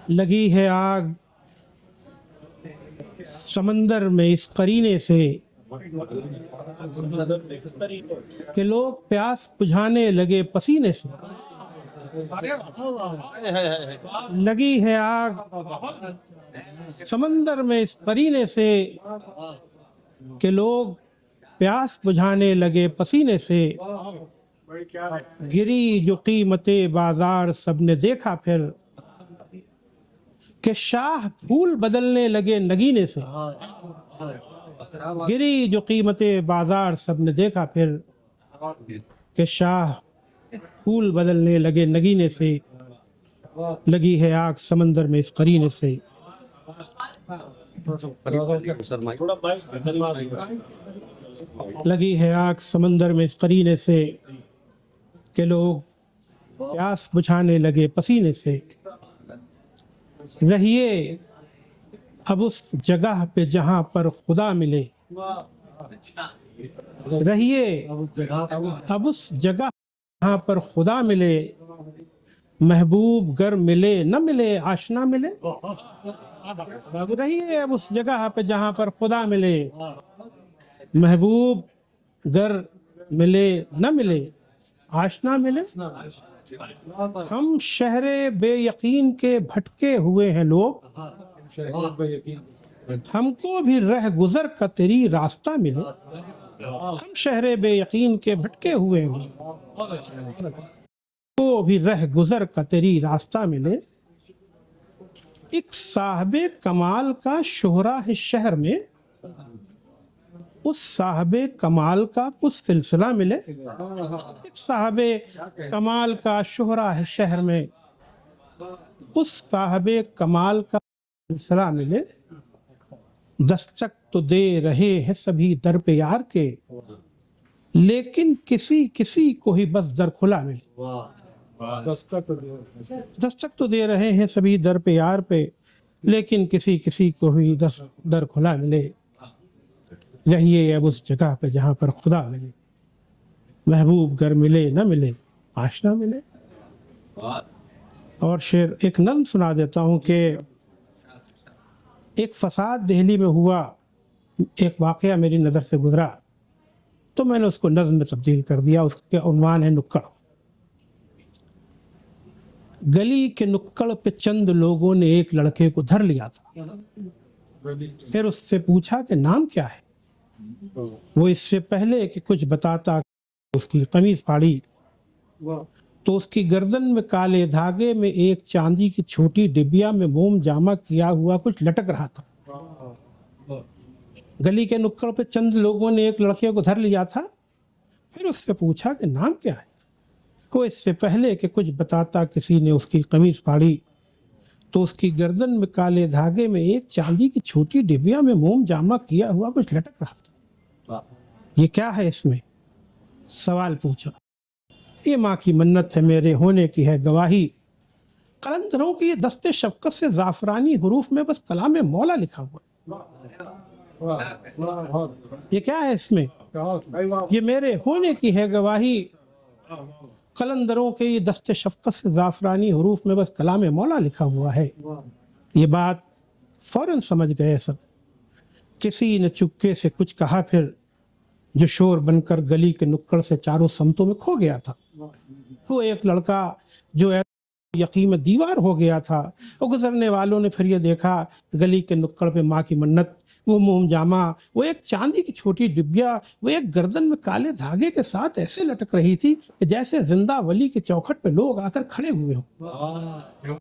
لگی ہے آگ سمندر میں اس قرینے سے کہ لوگ پیاس بجھانے لگے پسینے سے. لگی ہے آگ سمندر میں اس قرینے سے کہ لوگ پیاس بجھانے لگے پسینے سے. گری جو قیمت بازار سب نے دیکھا پھر کہ شاہ پھول بدلنے لگے نگینے سے. گری جو قیمت بازار سب نے دیکھا پھر کہ شاہ پھول بدلنے لگے نگینے سے. لگی ہے آگ سمندر میں اس قرینے سے. لگی ہے آگ سمندر میں اس قرینے سے کہ لوگ پیاس بجھانے لگے پسینے سے. رہیے اب اس جگہ پہ جہاں پر خدا ملے. رہیے اب اس جگہ جہاں پر خدا ملے. محبوب گر ملے نہ ملے آشنا ملے. رہیے اب اس جگہ پہ جہاں پر خدا ملے. محبوب گر ملے نہ ملے آشنا ملے. ہم شہر بے یقین کے بھٹکے ہوئے ہیں لوگ. ہم کو بھی رہ گزر کا تیری راستہ ملے. ہم شہر بے یقین کے بھٹکے ہوئے ہیں کو بھی رہ گزر کا تیری راستہ ملے. ایک صاحب کمال کا شہرہ ہے شہر میں. اس صاحب کمال کا کچھ سلسلہ ملے. ایک صاحب کمال کا شہرہ ہے شہر میں. اس صاحب کمال کا سلسلہ ملے. دستک تو دے رہے ہیں سبھی در پہ یار کے لیکن کسی کسی کو ہی بس در کھلا ملے. دستک تو دے رہے ہیں سبھی در پہ یار پہ لیکن کسی کسی کو ہی در کھلا ملے. رہیے اب اس جگہ پہ جہاں پر خدا ملے. محبوب گر ملے نہ ملے آشنا ملے. اور شعر ایک نظم سنا دیتا ہوں کہ ایک فساد دہلی میں ہوا. ایک واقعہ میری نظر سے گزرا تو میں نے اس کو نظم میں تبدیل کر دیا. اس کے عنوان ہے نکڑ. گلی کے نکڑ پہ چند لوگوں نے ایک لڑکے کو دھر لیا تھا. پھر اس سے پوچھا کہ نام کیا ہے. وہ اس سے پہلے کہ کچھ بتاتا اس کی قمیض پھاڑی تو اس کی گردن میں کالے دھاگے میں ایک چاندی کی چھوٹی ڈبیا میں موم جامع کیا ہوا کچھ لٹک رہا تھا. گلی کے نکڑ پہ چند لوگوں نے ایک لڑکے کو دھر لیا تھا. پھر اس سے پوچھا کہ نام کیا ہے. وہ اس سے پہلے کہ کچھ بتاتا کسی نے اس کی قمیض پھاڑی تو اس کی گردن میں کالے دھاگے میں ایک چاندی کی چھوٹی ڈبیا میں موم جامع کیا ہوا کچھ لٹک رہا تھا. یہ کیا ہے اس میں؟ سوال پوچھا. یہ ماں کی منت ہے میرے ہونے کی ہے گواہی. قلندروں کی یہ دست شفقت سے زعفرانی حروف میں بس کلام مولا لکھا ہوا. یہ کیا ہے اس میں؟ یہ میرے ہونے کی ہے گواہی. قلندروں کے یہ دست شفقت سے زعفرانی حروف میں بس کلام مولا لکھا ہوا ہے. یہ بات فوراً سمجھ گئے سب. کسی نے چپکے سے کچھ کہا پھر جو شور بن کر گلی کے نکڑ سے چاروں سمتوں میں کھو گیا تھا. وہ ایک لڑکا جو یقین میں دیوار ہو گیا تھا. وہ گزرنے والوں نے پھر یہ دیکھا گلی کے نکڑ پہ ماں کی منت, وہ موم جامع, وہ ایک چاندی کی چھوٹی ڈبیا, وہ ایک گردن میں کالے دھاگے کے ساتھ ایسے لٹک رہی تھی کہ جیسے زندہ ولی کے چوکھٹ پہ لوگ آ کر کھڑے ہوئے ہوں.